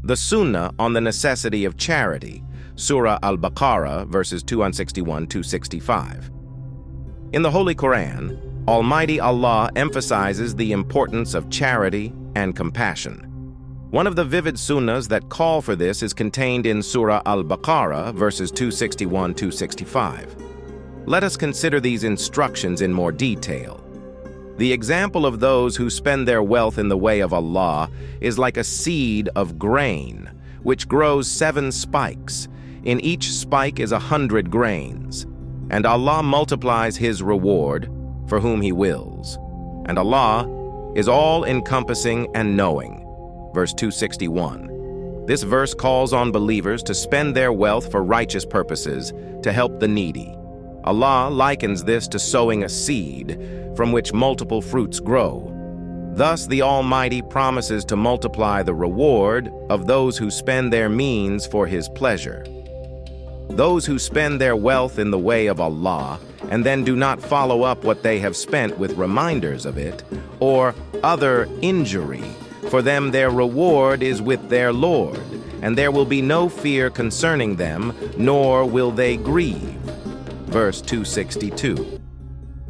The Sunnah on the necessity of charity, Surah Al-Baqarah, verses 261-265. In the Holy Quran, Almighty Allah emphasizes the importance of charity and compassion. One of the vivid sunnahs that call for this is contained in Surah Al-Baqarah, verses 261-265. Let us consider these instructions in more detail. The example of those who spend their wealth in the way of Allah is like a seed of grain, which grows 7 spikes. In each spike is 100 grains. And Allah multiplies His reward for whom He wills. And Allah is all-encompassing and knowing. Verse 261. This verse calls on believers to spend their wealth for righteous purposes, to help the needy. Allah likens this to sowing a seed from which multiple fruits grow. Thus, the Almighty promises to multiply the reward of those who spend their means for His pleasure. Those who spend their wealth in the way of Allah and then do not follow up what they have spent with reminders of it or other injury, for them their reward is with their Lord, and there will be no fear concerning them, nor will they grieve. Verse 262.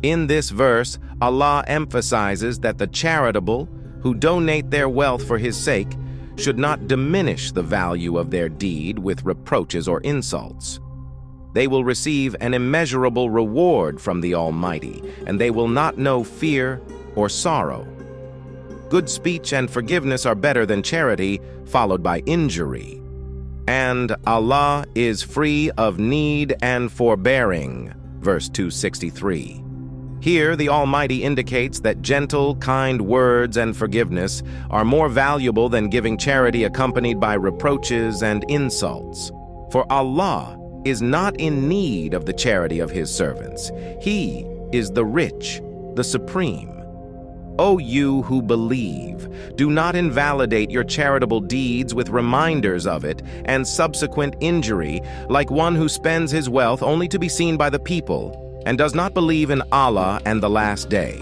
In this verse, Allah emphasizes that the charitable who donate their wealth for His sake should not diminish the value of their deed with reproaches or insults. They will receive an immeasurable reward from the Almighty, and they will not know fear or sorrow. Good speech and forgiveness are better than charity, followed by injury. And Allah is free of need and forbearing. Verse 263. Here, the Almighty indicates that gentle, kind words and forgiveness are more valuable than giving charity accompanied by reproaches and insults. For Allah is not in need of the charity of His servants. He is the rich, the supreme. O you who believe, do not invalidate your charitable deeds with reminders of it and subsequent injury, like one who spends his wealth only to be seen by the people and does not believe in Allah and the last day.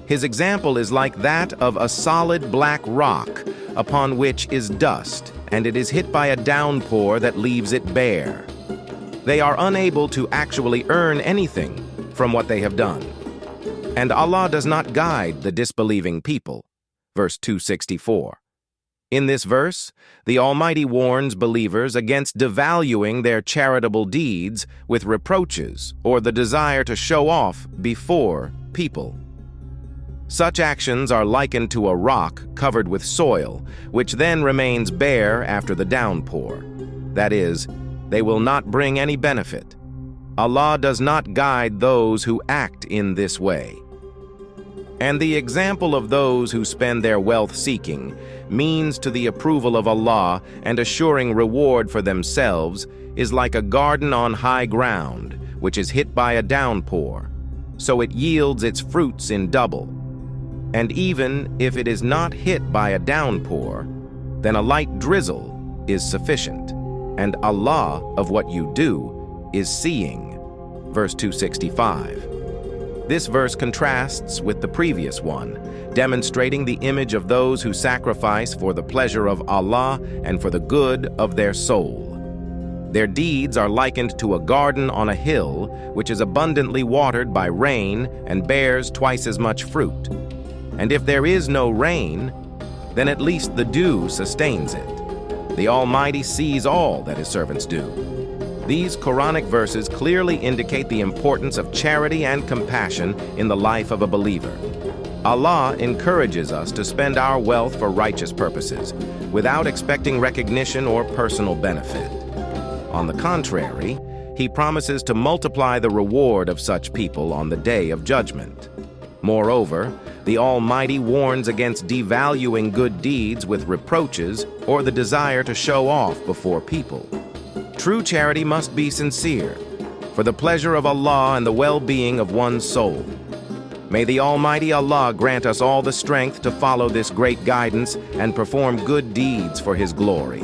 His example is like that of a solid black rock upon which is dust, and it is hit by a downpour that leaves it bare. They are unable to actually earn anything from what they have done. And Allah does not guide the disbelieving people. Verse 264. In this verse, the Almighty warns believers against devaluing their charitable deeds with reproaches or the desire to show off before people. Such actions are likened to a rock covered with soil, which then remains bare after the downpour. That is, they will not bring any benefit. Allah does not guide those who act in this way. And the example of those who spend their wealth seeking means to the approval of Allah and assuring reward for themselves is like a garden on high ground, which is hit by a downpour, so it yields its fruits in double. And even if it is not hit by a downpour, then a light drizzle is sufficient, and Allah of what you do is seeing. Verse 265. This verse contrasts with the previous one, demonstrating the image of those who sacrifice for the pleasure of Allah and for the good of their soul. Their deeds are likened to a garden on a hill, which is abundantly watered by rain and bears twice as much fruit. And if there is no rain, then at least the dew sustains it. The Almighty sees all that His servants do. These Quranic verses clearly indicate the importance of charity and compassion in the life of a believer. Allah encourages us to spend our wealth for righteous purposes, without expecting recognition or personal benefit. On the contrary, He promises to multiply the reward of such people on the day of judgment. Moreover, the Almighty warns against devaluing good deeds with reproaches or the desire to show off before people. True charity must be sincere, for the pleasure of Allah and the well-being of one's soul. May the Almighty Allah grant us all the strength to follow this great guidance and perform good deeds for His glory.